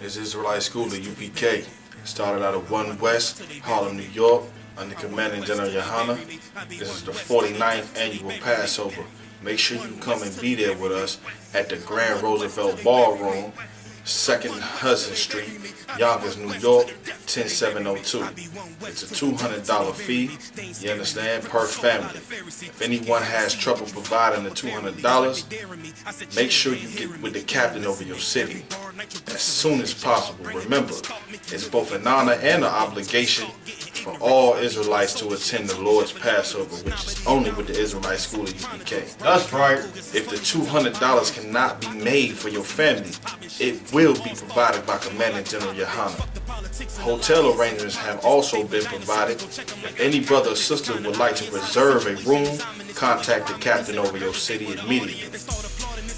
It's Israelite School, the UPK. Started out of 1 West, Harlem, New York, under Commanding General Yohana. This is the 49th annual Passover. Make sure you come and be there with us at the Grand Roosevelt Ballroom, 2nd Hudson Street, Yonkers, New York, 10702. It's a $200 fee, you understand, per family. If anyone has trouble providing the $200, make sure you get with the captain over your city as soon as possible. Remember, it's both an honor and an obligation for all Israelites to attend the Lord's Passover, which is only with the Israelite School of UPK. That's right. If the $200 cannot be made for your family, it will be provided by Commanding General Yohana. Hotel arrangements have also been provided. If any brother or sister would like to reserve a room, contact the captain over your city immediately.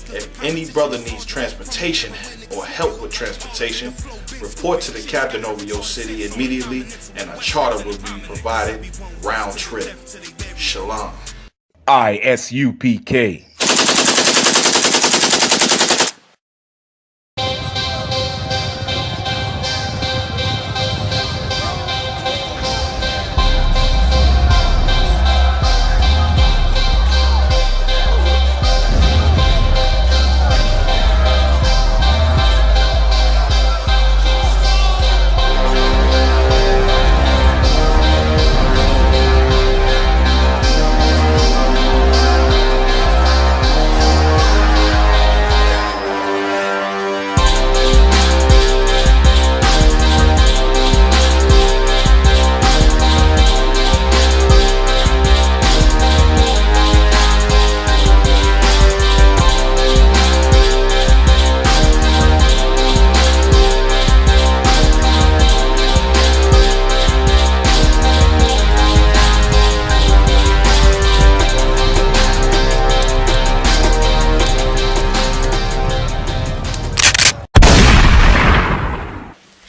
If any brother needs transportation or help with transportation, report to the captain over your city immediately and a charter will be provided round trip. Shalom. ISUPK.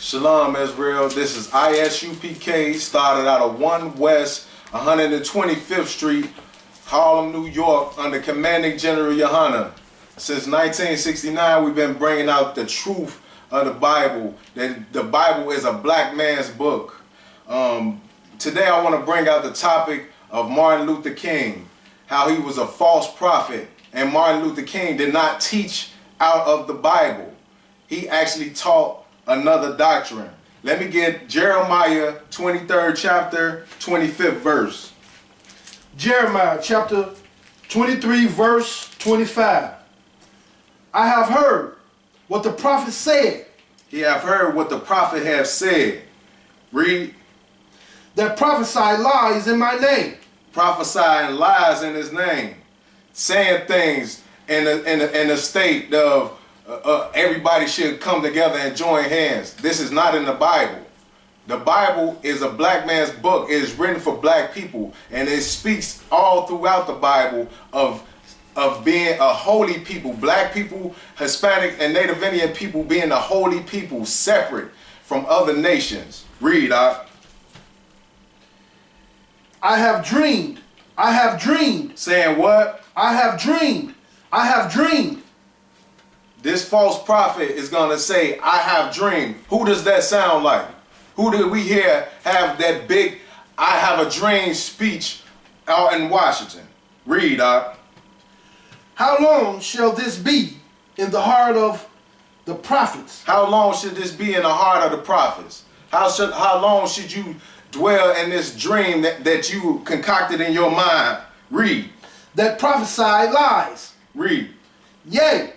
Shalom, Israel. This is ISUPK, started out of 1 West, 125th Street, Harlem, New York, under Commanding General Yohana. Since 1969, we've been bringing out the truth of the Bible, that the Bible is a black man's book. Today I want to bring out the topic of Martin Luther King, how he was a false prophet, and Martin Luther King did not teach out of the Bible. He actually taught another doctrine. Let me get Jeremiah 23rd chapter, 25th verse. Jeremiah chapter 23 verse 25. I have heard what the prophet said. He have heard what the prophet have said. Read. That prophesy lies in my name. Prophesying lies in his name. Saying things in a state of everybody should come together and join hands. This is not in the Bible. The Bible is a black man's book. It is written for black people, and it speaks all throughout the Bible of being a holy people. Black people, Hispanic, and Native Indian people being a holy people, separate from other nations. Read, Doc. I have dreamed. I have dreamed. Saying what? I have dreamed. I have dreamed. This false prophet is going to say, I have dreamed. Who does that sound like? Who did we hear have that big, I have a dream speech out in Washington? Read, Doc. How long shall this be in the heart of the prophets? How long should this be in the heart of the prophets? How long should you dwell in this dream that you concocted in your mind? Read. That prophesy lies. Read. Yea,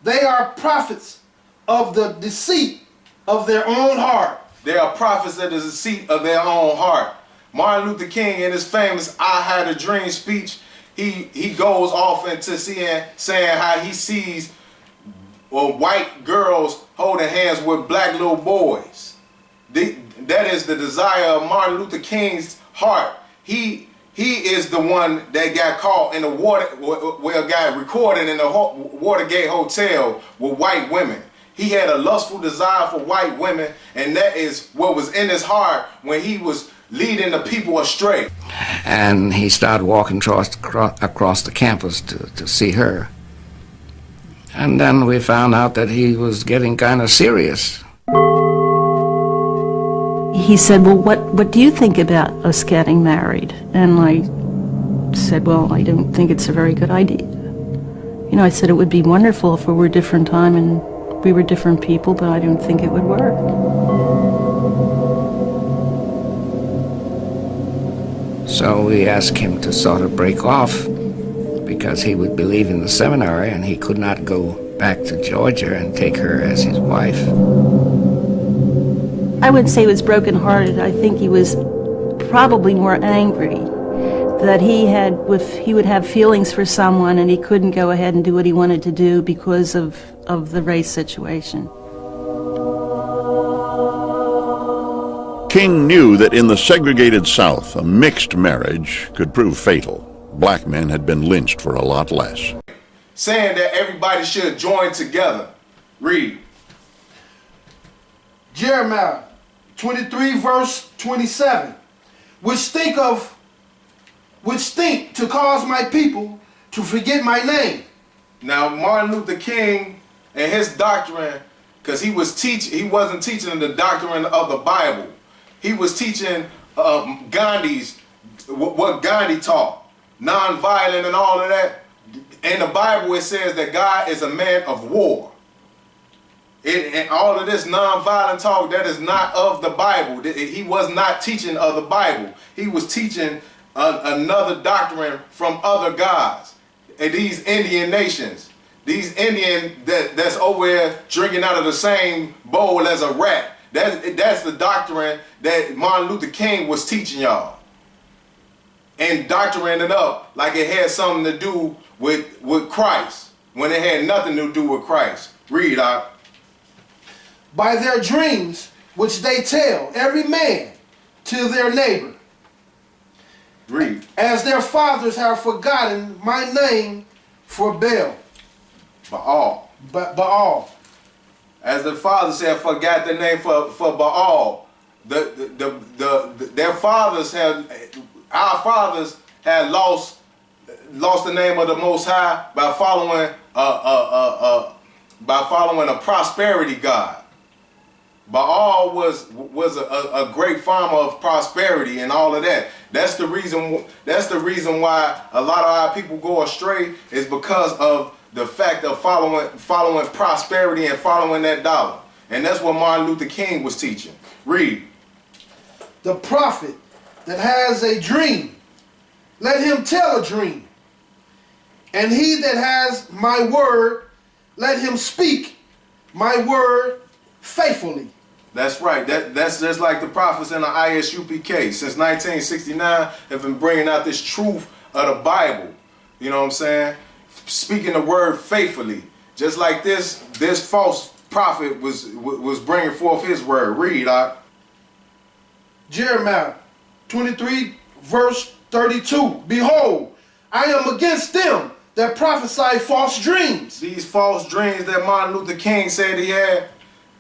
they are prophets of the deceit of their own heart. They are prophets of the deceit of their own heart. Martin Luther King, in his famous I Had a Dream speech, he goes off into saying how he sees white girls holding hands with black little boys. That is the desire of Martin Luther King's heart. He is the one that got caught in the got recorded in the Watergate Hotel with white women. He had a lustful desire for white women, and that is what was in his heart when he was leading the people astray. And he started walking across the campus to see her. And then we found out that he was getting kind of serious. He said, well, what do you think about us getting married? And I said, well, I don't think it's a very good idea. You know, I said it would be wonderful if we were a different time and we were different people, but I don't think it would work. So we asked him to sort of break off because he would be leaving the seminary and he could not go back to Georgia and take her as his wife. I would say he was brokenhearted. I think he was probably more angry that he would have feelings for someone and he couldn't go ahead and do what he wanted to do because of the race situation. King knew that in the segregated South, a mixed marriage could prove fatal. Black men had been lynched for a lot less. Saying that everybody should join together. Read. Jeremiah 23 verse 27, which think to cause my people to forget my name. Now Martin Luther King and his doctrine, because he wasn't teaching the doctrine of the Bible. He was teaching Gandhi's, what Gandhi taught, nonviolent and all of that. In the Bible it says that God is a man of war. And all of this nonviolent talk, that is not of the Bible. He was not teaching of the Bible. He was teaching another doctrine from other gods. And these Indian nations, these Indian that's over there drinking out of the same bowl as a rat. That's the doctrine that Martin Luther King was teaching y'all. And doctrining it up like it had something to do with Christ, when it had nothing to do with Christ. Read out. By their dreams, which they tell every man to their neighbor. Read. As their fathers have forgotten my name for Baal. Baal. As the fathers have forgot the name for Baal. Their fathers our fathers had lost the name of the Most High by following a prosperity god. Baal was a great farmer of prosperity and all of that. That's the reason why a lot of our people go astray, is because of the fact of following prosperity and following that dollar. And that's what Martin Luther King was teaching. Read. The prophet that has a dream, let him tell a dream. And he that has my word, let him speak my word faithfully. That's right. That's just like the prophets in the ISUPK. Since 1969, have been bringing out this truth of the Bible. You know what I'm saying? Speaking the word faithfully. Just like this false prophet was bringing forth his word. Read, Jeremiah 23 verse 32. Behold, I am against them that prophesy false dreams. These false dreams that Martin Luther King said he had,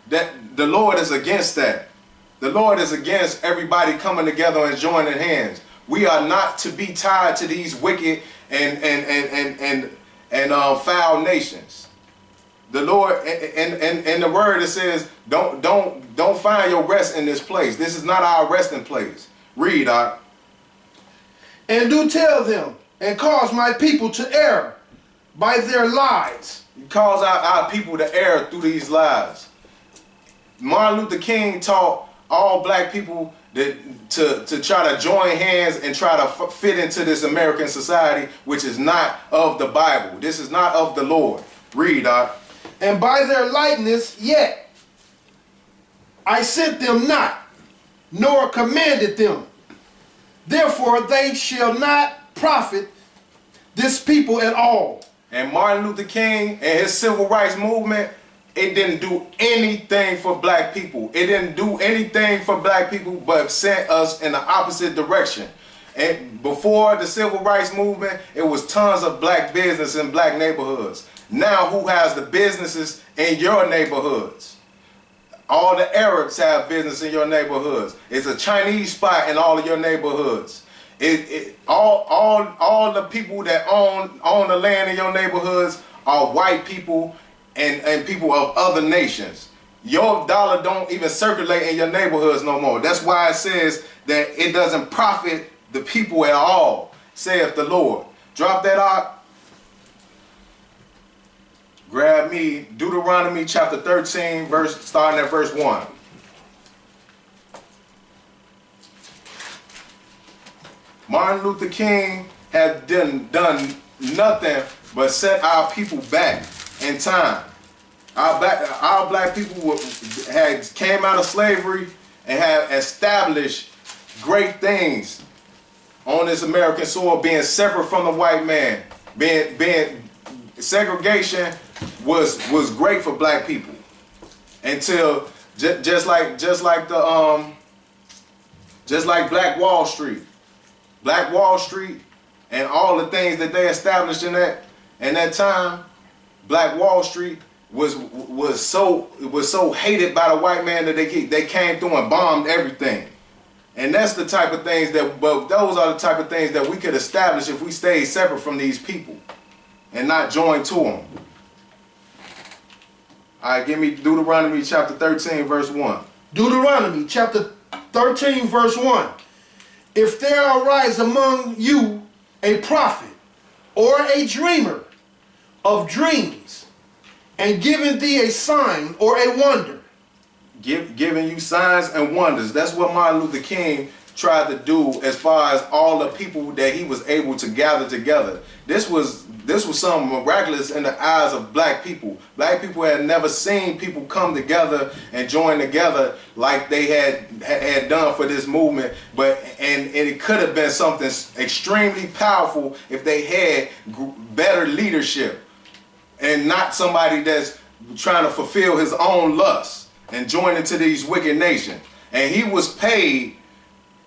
that the Lord is against that. The Lord is against everybody coming together and joining hands. We are not to be tied to these wicked and foul nations. The Lord, and the word, it says, don't find your rest in this place. This is not our resting place. Read, And do tell them, and cause my people to err by their lies. You cause our people to err through these lies. Martin Luther King taught all black people to try to join hands and try to fit into this American society, which is not of the Bible. This is not of the Lord. Read, And by their likeness yet I sent them not, nor commanded them. Therefore they shall not profit this people at all. And Martin Luther King and his civil rights movement, it didn't do anything for black people. It didn't do anything for black people but sent us in the opposite direction. And before the civil rights movement, it was tons of black business in black neighborhoods. Now who has the businesses in your neighborhoods? All the Arabs have business in your neighborhoods. It's a Chinese spot in all of your neighborhoods. All the people that own the land in your neighborhoods are white people and people of other nations. Your dollar don't even circulate in your neighborhoods no more. That's why it says that it doesn't profit the people at all, saith the Lord. Drop that out. Grab me Deuteronomy chapter 13, starting at verse 1. Martin Luther King had done nothing but set our people back in time. Our black people had came out of slavery and have established great things on this American soil, being separate from the white man. Being segregation was great for black people until just like Black Wall Street. Black Wall Street and all the things that they established in that time, Black Wall Street was so hated by the white man that they came through and bombed everything. And that's the type of things those are the type of things that we could establish if we stayed separate from these people and not join to them. All right, give me Deuteronomy chapter 13, verse 1. Deuteronomy chapter 13, verse 1. If there arise among you a prophet or a dreamer of dreams, and giving thee a sign or a wonder. Giving you signs and wonders. That's what Martin Luther King tried to do as far as all the people that he was able to gather together. This was something miraculous in the eyes of black people. Black people had never seen people come together and join together like they had done for this movement. And it could have been something extremely powerful if they had better leadership and not somebody that's trying to fulfill his own lust and join into these wicked nations. And he was paid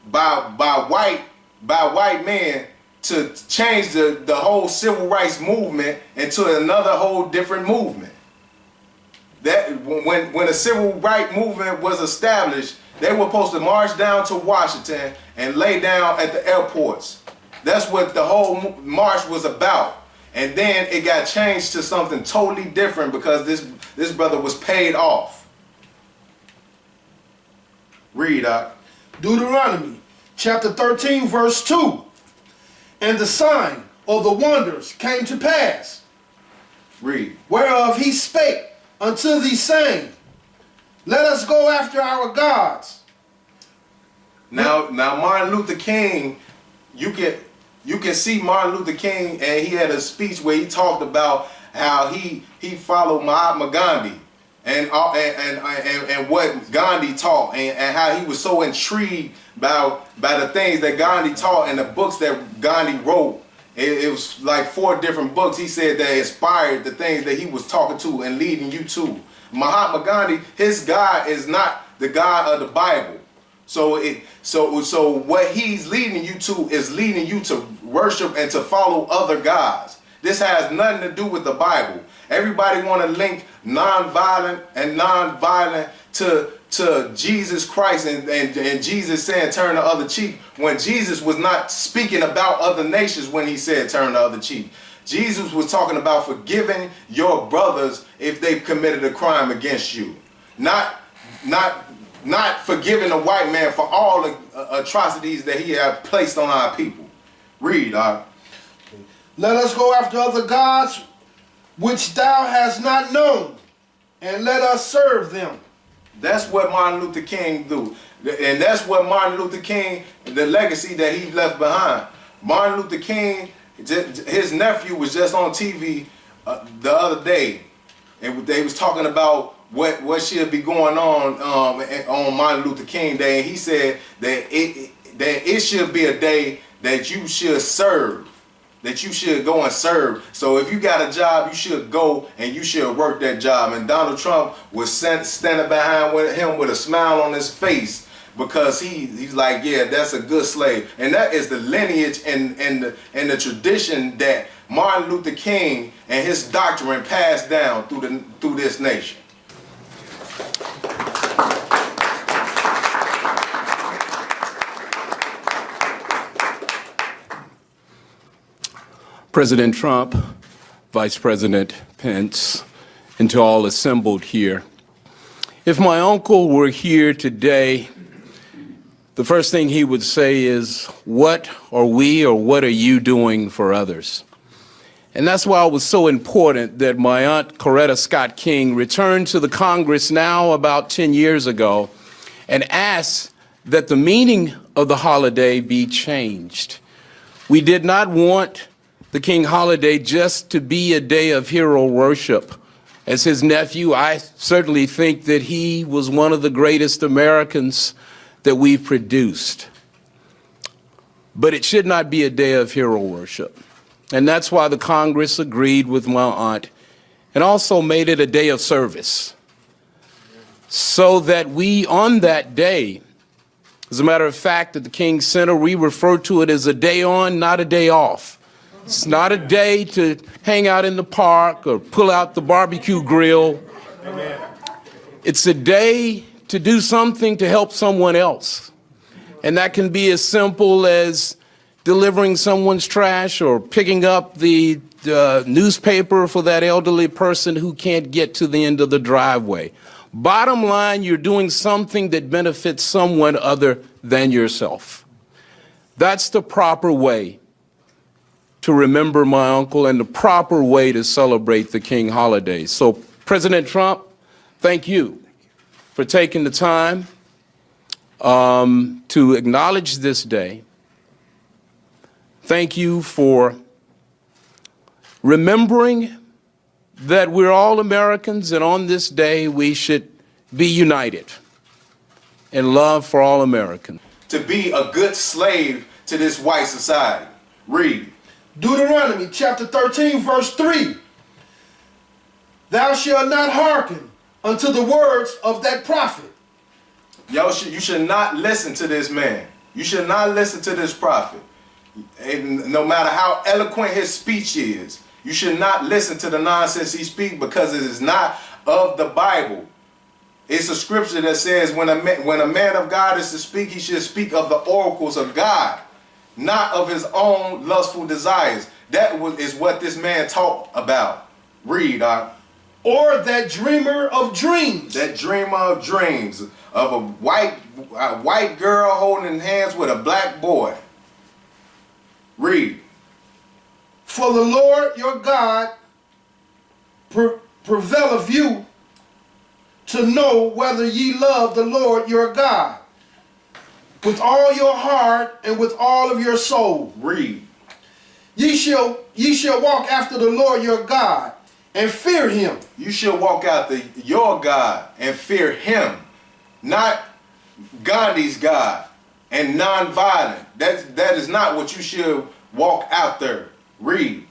by white men to change the whole civil rights movement into another whole different movement. That when the civil rights movement was established, they were supposed to march down to Washington and lay down at the airports. That's what the whole march was about. And then it got changed to something totally different because this brother was paid off. Read, Doc. Deuteronomy chapter 13, verse 2. And the sign or the wonders came to pass. Read. Whereof he spake unto thee, saying, let us go after our gods. Now Martin Luther King, you can see Martin Luther King, and he had a speech where he talked about how he followed Mahatma Gandhi and what Gandhi taught, and how he was so intrigued by the things that Gandhi taught and the books that Gandhi wrote. It was like 4 different books he said that inspired the things that he was talking to and leading you to. Mahatma Gandhi, his God is not the God of the Bible. So what he's leading you to is leading you to worship and to follow other gods. This has nothing to do with the Bible. Everybody want to link non-violent to Jesus Christ and Jesus saying turn the other cheek, when Jesus was not speaking about other nations when he said turn the other cheek. Jesus was talking about forgiving your brothers if they've committed a crime against you. Not forgiving a white man for all the atrocities that he had placed on our people. Read, Let us go after other gods which thou hast not known, and let us serve them. That's what Martin Luther King do. And that's what Martin Luther King, the legacy that he left behind. Martin Luther King, his nephew was just on TV the other day, and they was talking about what should be going on Martin Luther King Day, and he said that it should be a day that you should serve, that you should go and serve. So if you got a job, you should go and you should work that job. And Donald Trump was standing behind him with a smile on his face because he's like, yeah, that's a good slave. And that is the lineage and the tradition that Martin Luther King and his doctrine passed down through this nation. President Trump, Vice President Pence, and to all assembled here. If my uncle were here today, the first thing he would say is, what are we or what are you doing for others? And that's why it was so important that my aunt Coretta Scott King returned to the Congress now about 10 years ago and asked that the meaning of the holiday be changed. We did not want the King holiday just to be a day of hero worship. As his nephew, I certainly think that he was one of the greatest Americans that we've produced. But it should not be a day of hero worship. And that's why the Congress agreed with my aunt and also made it a day of service. So that we, on that day, as a matter of fact, at the King Center, we refer to it as a day on, not a day off. It's not a day to hang out in the park or pull out the barbecue grill. Amen. It's a day to do something to help someone else. And that can be as simple as delivering someone's trash or picking up the newspaper for that elderly person who can't get to the end of the driveway. Bottom line, you're doing something that benefits someone other than yourself. That's the proper way to remember my uncle and the proper way to celebrate the King holiday. So, President Trump, thank you for taking the time to acknowledge this day. Thank you for remembering that we're all Americans, and on this day we should be united in love for all Americans. To be a good slave to this white society. Read. Deuteronomy chapter 13, verse 3. Thou shalt not hearken unto the words of that prophet. You should not listen to this man. You should not listen to this prophet. And no matter how eloquent his speech is, you should not listen to the nonsense he speaks, because it is not of the Bible. It's a scripture that says when a man of God is to speak, he should speak of the oracles of God, not of his own lustful desires. That is what this man talked about. Read, or that dreamer of dreams. That dreamer of dreams, of a white girl holding hands with a black boy. Read. For the Lord your God prevaileth you to know whether ye love the Lord your God with all your heart and with all of your soul. Read. Ye shall walk after the Lord your God and fear him. You shall walk after your God and fear him, not Gandhi's God and non-violent. That is not what you should walk after. Read.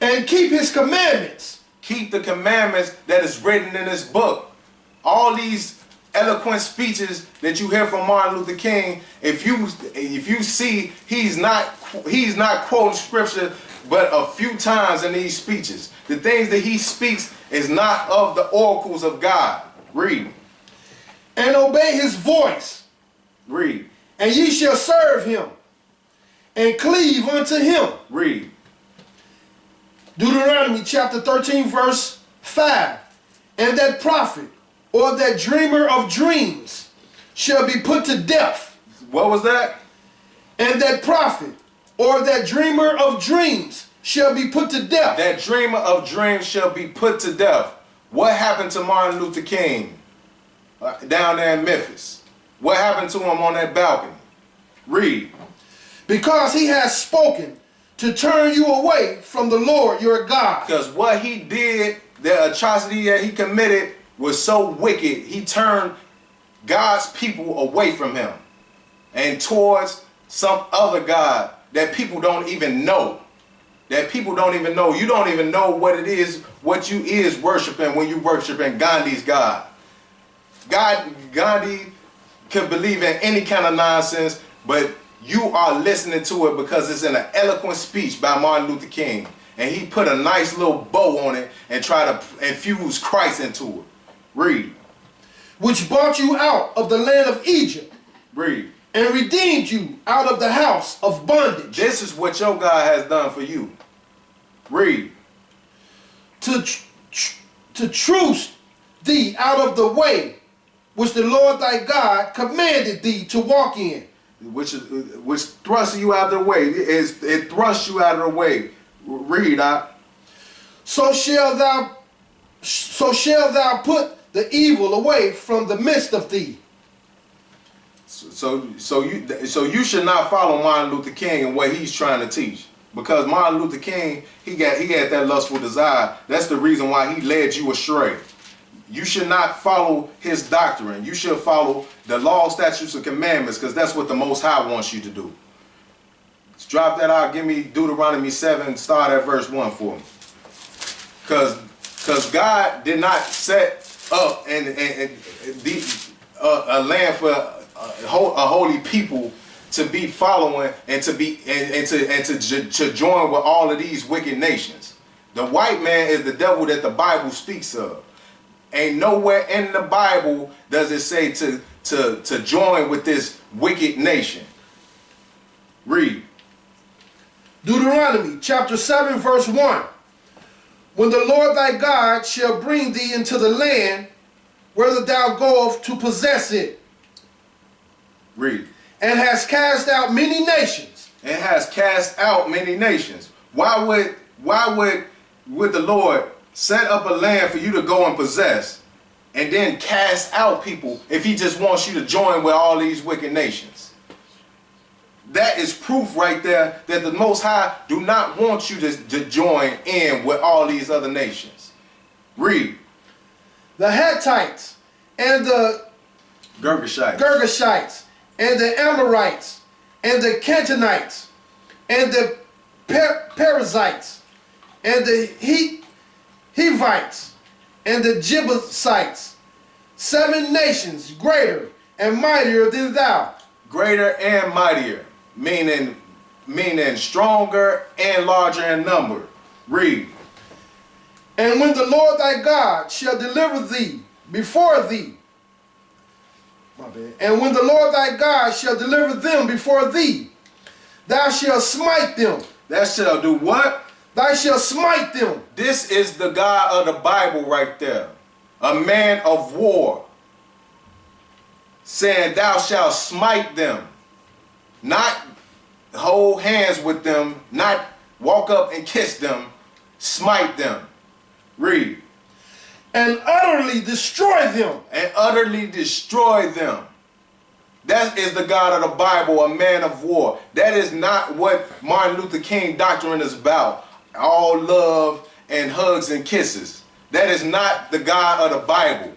And keep his commandments. Keep the commandments that is written in this book. All these eloquent speeches that you hear from Martin Luther King, if you see he's not quoting scripture but a few times in these speeches. The things that he speaks is not of the oracles of God. Read. And obey his voice. Read. And ye shall serve him and cleave unto him. Read. Deuteronomy chapter 13, verse 5. And that prophet or that dreamer of dreams shall be put to death. What was that? And that prophet or that dreamer of dreams shall be put to death. That dreamer of dreams shall be put to death. What happened to Martin Luther King down there in Memphis? What happened to him on that balcony? Read. Because he has spoken to turn you away from the Lord your God. Because what he did, the atrocity that he committed, was so wicked, he turned God's people away from him and towards some other God that people don't even know. That people don't even know. You don't even know what it is, what you is worshiping when you worshiping Gandhi's God. Gandhi could believe in any kind of nonsense, but you are listening to it because it's in an eloquent speech by Martin Luther King. And he put a nice little bow on it and tried to infuse Christ into it. Read. Which brought you out of the land of Egypt. Read. And redeemed you out of the house of bondage. This is what your God has done for you. Read. to truce thee out of the way which the Lord thy God commanded thee to walk in. Which thrusts you out of the way. It thrusts you out of the way. Read out. So shall thou put the evil away from the midst of thee. So you should not follow Martin Luther King and what he's trying to teach, because Martin Luther King he had that lustful desire. That's the reason why he led you astray. You should not follow his doctrine. You should follow the law, statutes, and commandments, because that's what the Most High wants you to do. Let's drop that out. Give me Deuteronomy 7. Start at verse 1 for me. Because God did not set up a land for a holy people to be following and to join with all of these wicked nations. The white man is the devil that the Bible speaks of. Ain't nowhere in the Bible does it say to join with this wicked nation. Read. Deuteronomy chapter 7 verse 1. When the Lord thy God shall bring thee into the land whither thou goest to possess it. Read. And has cast out many nations. And has cast out many nations. Why would the Lord set up a land for you to go and possess and then cast out people if he just wants you to join with all these wicked nations? That is proof right there that the Most High do not want you to join in with all these other nations. Read. The Hittites and the Girgashites and the Amorites and the Canaanites and the Perizzites and the Hivites and the Jebusites, 7 nations greater and mightier than thou. Greater and mightier, meaning stronger and larger in number. Read. And when the Lord thy God shall deliver thee before thee, and when the Lord thy God shall deliver them before thee, thou shalt smite them. Thou shalt do what? Thou shalt smite them. This is the God of the Bible right there. A man of war. Saying thou shalt smite them. Not hold hands with them. Not walk up and kiss them. Smite them. Read. And utterly destroy them. And utterly destroy them. That is the God of the Bible, a man of war. That is not what Martin Luther King doctrine is about. All love and hugs and kisses. That is not the God of the Bible.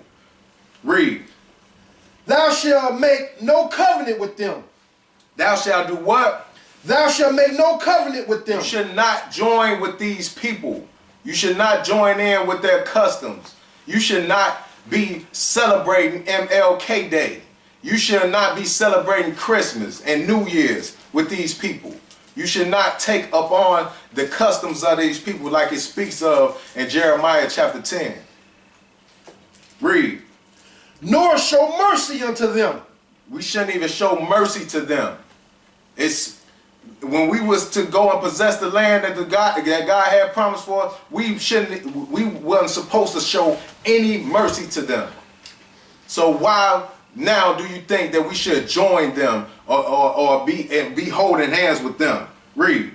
Read. Thou shalt make no covenant with them. Thou shalt do what? Thou shalt make no covenant with them. You should not join with these people. You should not join in with their customs. You should not be celebrating MLK Day. You should not be celebrating Christmas and New Year's with these people. You should not take upon the customs of these people like it speaks of in Jeremiah chapter 10. Read. Nor show mercy unto them. We shouldn't even show mercy to them. It's when we was to go and possess the land that God had promised for us, we wasn't supposed to show any mercy to them. So why now do you think that we should join them or be holding hands with them? Read.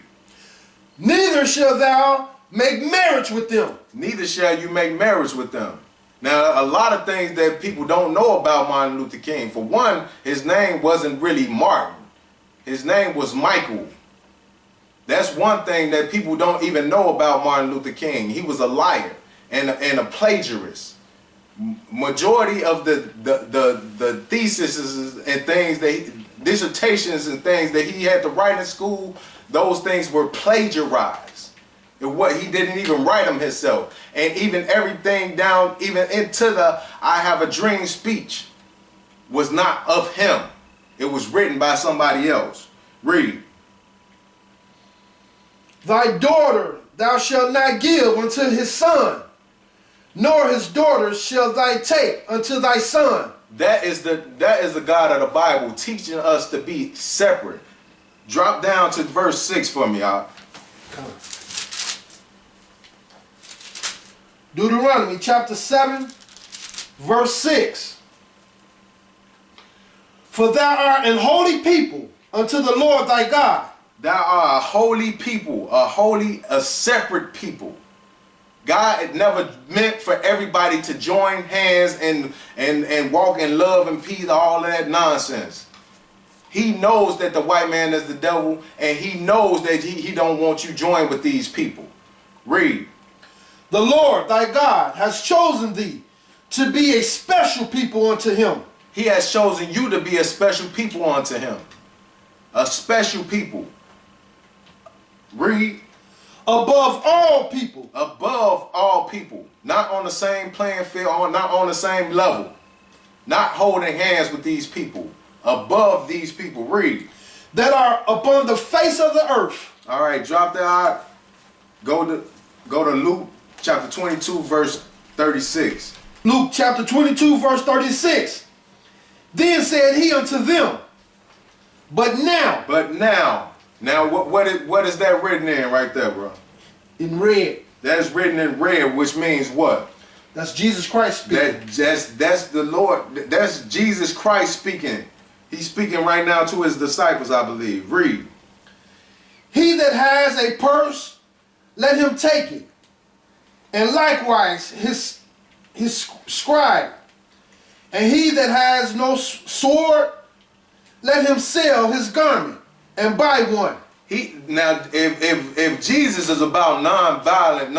Neither shall thou make marriage with them. Neither shall you make marriage with them. Now, a lot of things that people don't know about Martin Luther King. For one, his name wasn't really Martin. His name was Michael. That's one thing that people don't even know about Martin Luther King. He was a liar and a plagiarist. Majority of the theses and things, dissertations and things that he had to write in school, those things were plagiarized. He didn't even write them himself. And even everything down, even into the I have a dream speech was not of him. It was written by somebody else. Read. Thy daughter thou shalt not give unto his son, nor his daughter shall thou take unto thy son. That is the God of the Bible teaching us to be separate. Drop down to verse 6 for me, y'all. Deuteronomy chapter 7, verse 6. For thou art an holy people unto the Lord thy God. Thou art a holy people, a separate people. God had never meant for everybody to join hands and walk in love and peace, all of that nonsense. He knows that the white man is the devil, and he knows that he don't want you join with these people. Read. The Lord thy God has chosen thee to be a special people unto him. He has chosen you to be a special people unto him. A special people. Read. Above all people. Above all people. Not on the same playing field, not on the same level. Not holding hands with these people. Above these people. Read. That are upon the face of the earth. All right, drop that out. Go to Luke chapter 22, verse 36. Luke chapter 22, verse 36. Then said he unto them, But now. Now what is that written in right there, bro? In red. That is written in red, which means what? That's Jesus Christ speaking. That's the Lord. That's Jesus Christ speaking. He's speaking right now to his disciples, I believe. Read. He that has a purse, let him take it. And likewise his scribe. And he that has no sword, let him sell his garment and buy one. Now, if Jesus is about non-violent,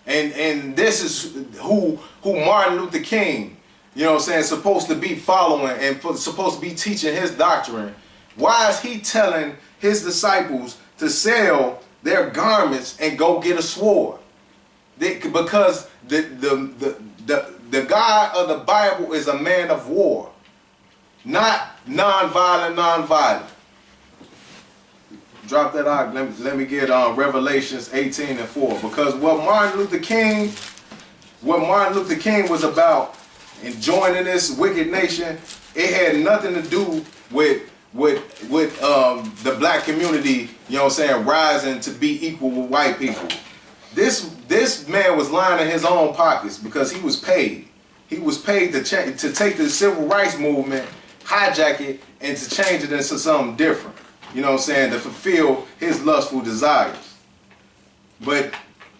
and this is who Martin Luther King, you know what I'm saying, supposed to be following and supposed to be teaching his doctrine, why is he telling his disciples to sell their garments and go get a sword? Because the God of the Bible is a man of war, not non-violent. Drop that out. Let me get Revelations 18 and 4. Because what Martin Luther King was about in joining this wicked nation, it had nothing to do with the black community, you know what I'm saying, rising to be equal with white people. This man was lining his own pockets because he was paid. He was paid to take the civil rights movement, hijack it, and to change it into something different. You know what I'm saying? To fulfill his lustful desires. But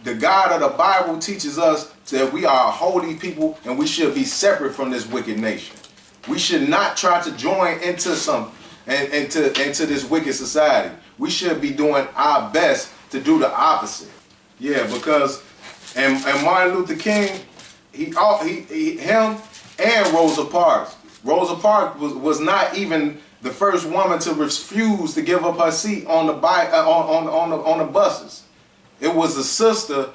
the God of the Bible teaches us that we are a holy people and we should be separate from this wicked nation. We should not try to join into into this wicked society. We should be doing our best to do the opposite. Yeah, because and Martin Luther King, him and Rosa Parks. Rosa Parks was not even the first woman to refuse to give up her seat on the on the buses. It was a sister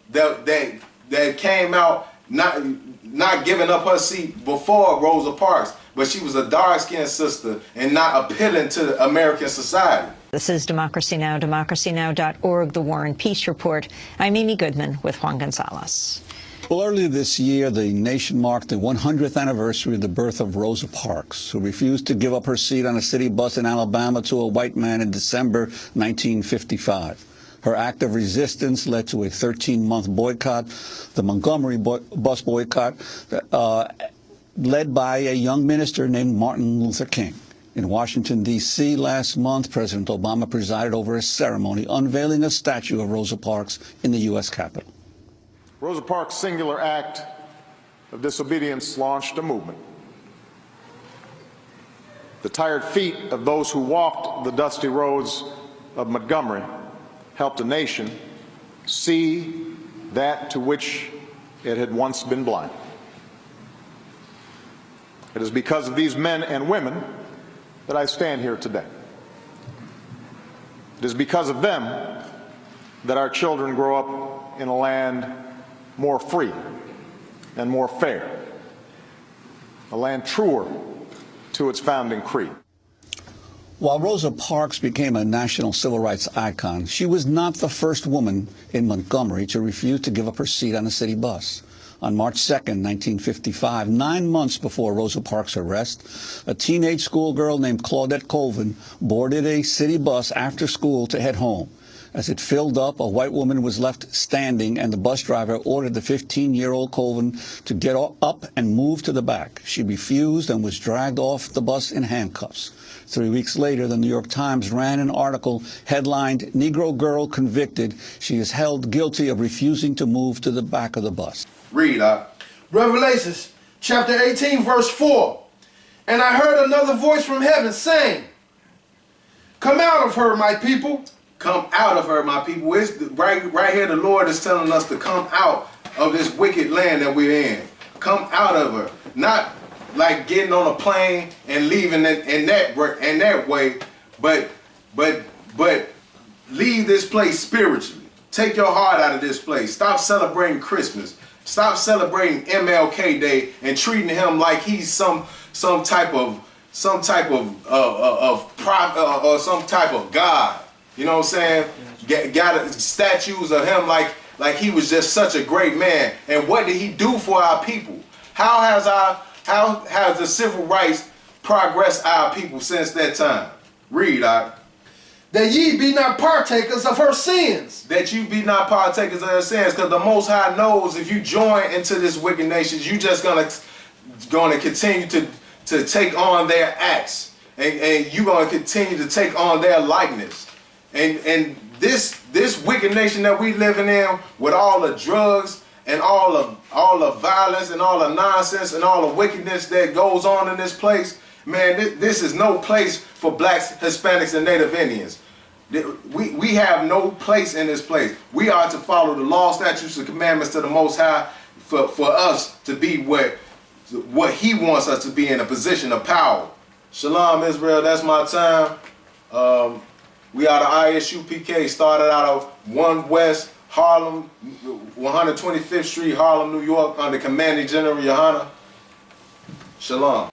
that came out not giving up her seat before Rosa Parks, but she was a dark-skinned sister and not appealing to American society. This is Democracy Now!, democracynow.org, The War and Peace Report. I'm Amy Goodman with Juan Gonzalez. Well, earlier this year, the nation marked the 100th anniversary of the birth of Rosa Parks, who refused to give up her seat on a city bus in Alabama to a white man in December 1955. Her act of resistance led to a 13-month boycott, the Montgomery bus boycott, led by a young minister named Martin Luther King. In Washington, D.C. last month, President Obama presided over a ceremony unveiling a statue of Rosa Parks in the U.S. Capitol. Rosa Parks' singular act of disobedience launched a movement. The tired feet of those who walked the dusty roads of Montgomery helped a nation see that to which it had once been blind. It is because of these men and women that I stand here today. It is because of them that our children grow up in a land more free and more fair, a land truer to its founding creed. While Rosa Parks became a national civil rights icon, she was not the first woman in Montgomery to refuse to give up her seat on a city bus. On March 2nd, 1955, 9 months before Rosa Parks' arrest, a teenage schoolgirl named Claudette Colvin boarded a city bus after school to head home. As it filled up, a white woman was left standing, and the bus driver ordered the 15-year-old Colvin to get up and move to the back. She refused and was dragged off the bus in handcuffs. 3 weeks later, the New York Times ran an article headlined, "Negro Girl Convicted. She is held guilty of refusing to move to the back of the bus." Read, Revelations chapter 18, verse 4. And I heard another voice from heaven saying, "Come out of her, my people." Come out of her, my people. It's right here, the Lord is telling us to come out of this wicked land that we're in. Come out of her. Not like getting on a plane and leaving it in that way, but leave this place spiritually. Take your heart out of this place. Stop celebrating Christmas. Stop celebrating MLK Day and treating him like he's some type of prophet or some type of God. You know what I'm saying? Got statues of him like he was just such a great man. And what did he do for our people? How has the civil rights progressed our people since that time? Read, That ye be not partakers of her sins. That you be not partakers of her sins, because the Most High knows if you join into this wicked nation, you just gonna continue to take on their acts, and you're gonna continue to take on their likeness. And this wicked nation that we living in, with all the drugs and all the violence and all the nonsense and all the wickedness that goes on in this place, man, this is no place for blacks, Hispanics, and Native Indians. We have no place in this place. We are to follow the law, statutes, and commandments to the Most High for us to be what He wants us to be, in a position of power. Shalom, Israel. That's my time. We are the ISUPK, started out of 1 West Harlem, 125th Street, Harlem, New York, under Commanding General Yohana. Shalom.